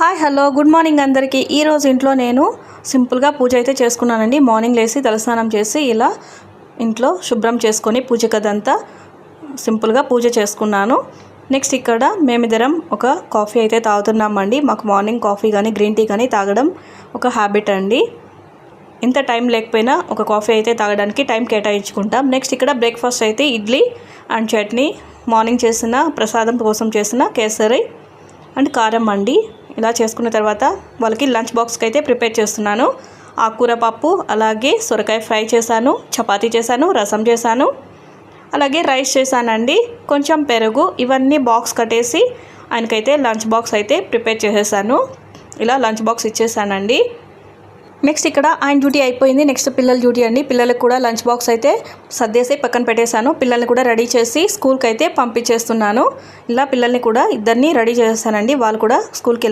Hi hello good morning అందరికీ. ఈరోజు ఇంట్లో నేను సింపుల్గా పూజ అయితే చేసుకున్నానండి. మార్నింగ్ లేసి తలస్నానం చేసి ఇలా ఇంట్లో శుభ్రం చేసుకొని పూజ కదంతా సింపుల్గా పూజ చేసుకున్నాను. నెక్స్ట్ ఇక్కడ మేమిద్దరం ఒక కాఫీ అయితే తాగుతున్నామండి. మాకు మార్నింగ్ కాఫీ కానీ గ్రీన్ టీ కానీ తాగడం ఒక హ్యాబిట్ అండి. ఇంత టైం లేకపోయినా ఒక కాఫీ అయితే తాగడానికి టైం కేటాయించుకుంటాం. నెక్స్ట్ ఇక్కడ బ్రేక్ఫాస్ట్ అయితే ఇడ్లీ అండ్ చట్నీ, మార్నింగ్ చేసిన ప్రసాదం కోసం చేసిన కేసరి అండ్ కారం అండి. ఇలా చేసుకున్న తర్వాత వాళ్ళకి లంచ్ బాక్స్కి అయితే ప్రిపేర్ చేస్తున్నాను. ఆకుకూర పప్పు, అలాగే సొరకాయ ఫ్రై చేశాను, చపాతీ చేశాను, రసం చేశాను, అలాగే రైస్ చేశానండి. కొంచెం పెరుగు, ఇవన్నీ బాక్స్ కట్టేసి ఆయనకైతే లంచ్ బాక్స్ అయితే ప్రిపేర్ చేసేసాను. ఇలా లంచ్ బాక్స్ ఇచ్చేసానండి. నెక్స్ట్ ఇక్కడ ఆయన డ్యూటీ అయిపోయింది. నెక్స్ట్ పిల్లల డ్యూటీ అండి. పిల్లలకు కూడా లంచ్ బాక్స్ అయితే సర్దేసి పక్కన పెట్టేశాను. పిల్లల్ని కూడా రెడీ చేసి స్కూల్కి అయితే పంపించేస్తున్నాను. ఇలా పిల్లల్ని కూడా ఇద్దరిని రెడీ చేసేసానండి. వాళ్ళు కూడా స్కూల్కి